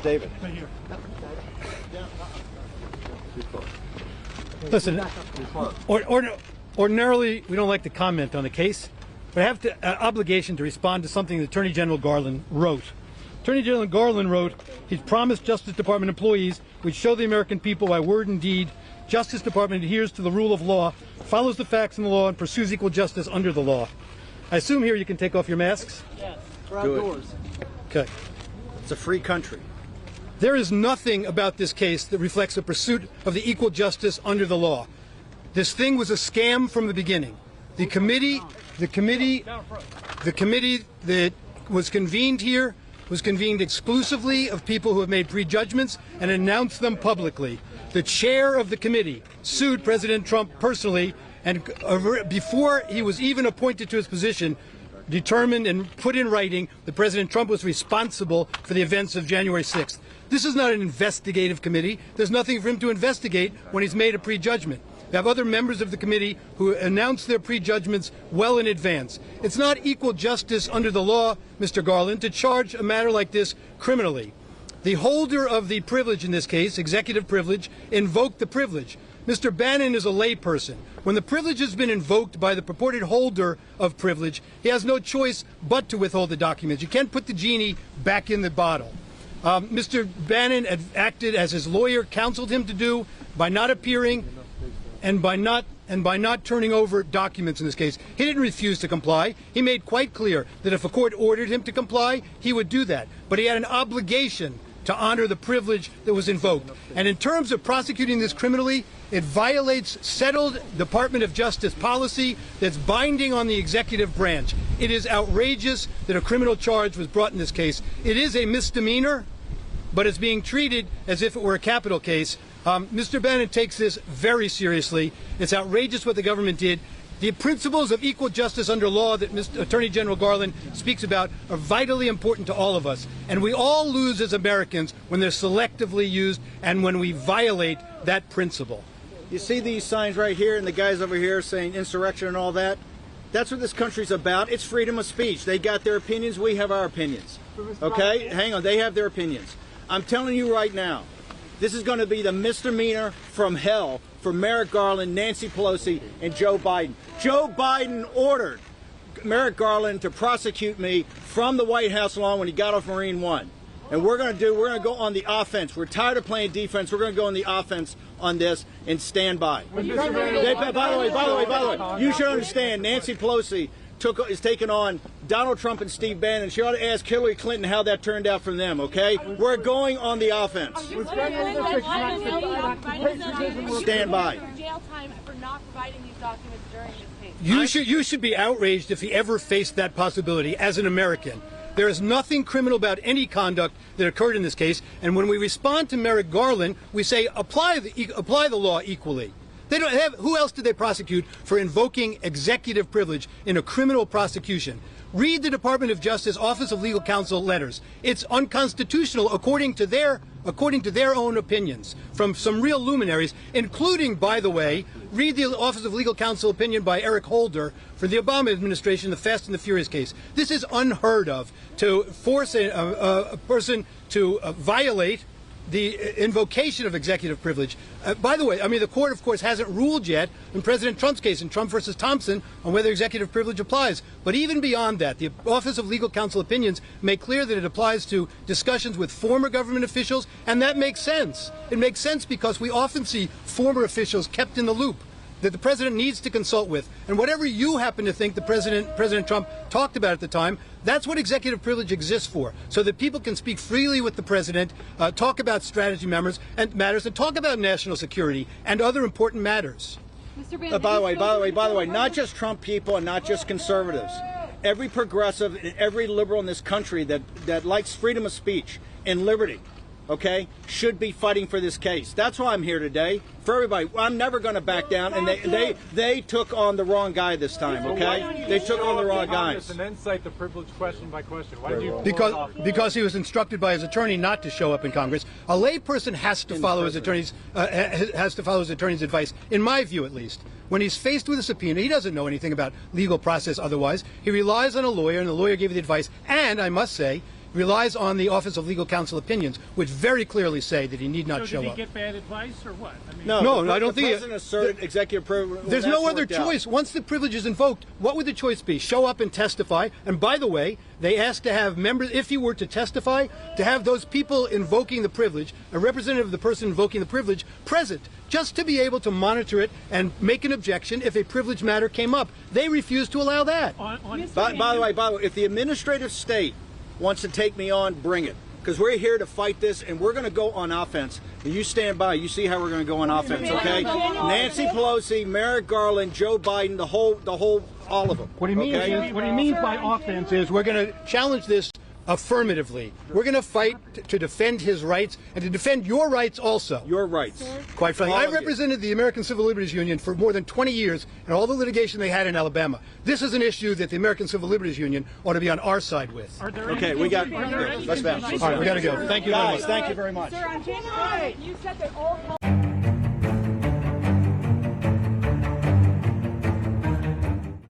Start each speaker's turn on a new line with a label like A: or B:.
A: David.
B: Listen, ordinarily we don't like to comment on the case, but I have an obligation to respond to something that Attorney General Garland wrote. Attorney General Garland wrote, he's promised Justice Department employees would show the American people by word and deed Justice Department adheres to the rule of law, follows the facts in the law, and pursues equal justice under the law. I assume here you can take off your masks?
C: Yes, we're outdoors.
B: Okay.
A: It's a free country.
B: There is nothing about this case that reflects a pursuit of the equal justice under the law. This thing was a scam from the beginning. The committee that was convened here was convened exclusively of people who have made prejudgments and announced them publicly. The chair of the committee sued President Trump personally, and before he was even appointed to his position, determined and put in writing that President Trump was responsible for the events of January 6th. This is not an investigative committee. There's nothing for him to investigate when he's made a prejudgment. We have other members of the committee who announce their prejudgments well in advance. It's not equal justice under the law, Mr. Garland, to charge a matter like this criminally. The holder of the privilege in this case, executive privilege, invoked the privilege. Mr. Bannon is a layperson. When the privilege has been invoked by the purported holder of privilege, he has no choice but to withhold the documents. You can't put the genie back in the bottle. Mr. Bannon acted as his lawyer counseled him to do by not appearing and by not turning over documents in this case. He didn't refuse to comply. He made quite clear that if a court ordered him to comply, he would do that. But he had an obligation to honor the privilege that was invoked. And in terms of prosecuting this criminally, it violates settled Department of Justice policy that's binding on the executive branch. It is outrageous that a criminal charge was brought in this case. It is a misdemeanor, but it's being treated as if it were a capital case. Mr. Bannon takes this very seriously. It's outrageous what the government did. The principles of equal justice under law that Mr. Attorney General Garland speaks about are vitally important to all of us. And we all lose as Americans when they're selectively used and when we violate that principle.
A: You see these signs right here and the guys over here saying insurrection and all that? That's what this country's about. It's freedom of speech. They got their opinions. We have our opinions. Okay? Hang on. They have their opinions. I'm telling you right now, this is going to be the misdemeanor from hell for Merrick Garland, Nancy Pelosi, and Joe Biden. Joe Biden ordered Merrick Garland to prosecute me from the White House lawn when he got off Marine One. And we're going to go on the offense. We're tired of playing defense. We're going to go on the offense on this and stand by. By the way, you should understand Nancy Pelosi is taking on Donald Trump and Steve Bannon. She ought to ask Hillary Clinton how that turned out from them, okay? We're going on the offense. Stand by.
D: Jail time for not providing these documents during this case.
B: You should be outraged if he ever faced that possibility as an American. There is nothing criminal about any conduct that occurred in this case, and when we respond to Merrick Garland, we say apply the law equally. They don't have. Who else did they prosecute for invoking executive privilege in a criminal prosecution? Read the Department of Justice Office of Legal Counsel letters. It's unconstitutional according to their own opinions from some real luminaries, including, by the way, read the Office of Legal Counsel opinion by Eric Holder for the Obama administration, the Fast and the Furious case. This is unheard of, to force a person to violate the invocation of executive privilege. By the way, I mean, the court, of course, hasn't ruled yet in President Trump's case, in Trump versus Thompson, on whether executive privilege applies. But even beyond that, the Office of Legal Counsel opinions make clear that it applies to discussions with former government officials, and that makes sense. It makes sense because we often see former officials kept in the loop that the president needs to consult with. And whatever you happen to think President Trump talked about at the time, that's what executive privilege exists for, so that people can speak freely with the president, talk about strategy matters, and talk about national security and other important matters.
D: Mr. Bannon,
A: by the way, not just Trump people and not just conservatives. Every progressive and every liberal in this country that likes freedom of speech and liberty, okay, should be fighting for this case. That's why I'm here today. For everybody, I'm never going to back down. And they took on the wrong guy this time. Okay, they took on the wrong guy.
E: And then cite the privilege question by question. Why did you?
B: Because he was instructed by his attorney not to show up in Congress. A layperson has to follow his attorney's advice, in my view, at least. When he's faced with a subpoena, he doesn't know anything about legal process. Otherwise, he relies on a lawyer, and the lawyer gave the advice. And I must say, relies on the Office of Legal Counsel opinions, which very clearly say that he need not
E: So
B: show
E: did he
B: up.
E: get bad advice or what? I mean,
B: No, I don't
A: the
B: think
A: president asserted executive privilege.
B: there's no other choice. Once the privilege is invoked, what would the choice be? Show up and testify. And by the way, they asked to have members, if you were to testify, to have those people invoking the privilege, a representative of the person invoking the privilege, present, just to be able to monitor it and make an objection if a privileged matter came up. They refused to allow that.
A: By the way, if the administrative state wants to take me on, bring it. Because we're here to fight this, and we're going to go on offense. And you stand by. You see how we're going to go on offense, okay? Nancy Pelosi, Merrick Garland, Joe Biden, the whole, all of them.
B: What he means
A: okay?
B: is, what he means by offense is we're going to challenge this affirmatively. We're going to fight to defend his rights and to defend your rights also.
A: Your rights.
B: Quite frankly,
A: All
B: I
A: of you.
B: represented the American Civil Liberties Union for more than 20 years and all the litigation they had in Alabama. This is an issue that the American Civil Liberties Union ought to be on our side with.
A: Okay, we got. Let's bounce.
B: All right, we got to go. Thank you very much.
A: Guys, thank you very much.
D: Sir, on January 8th, you said that all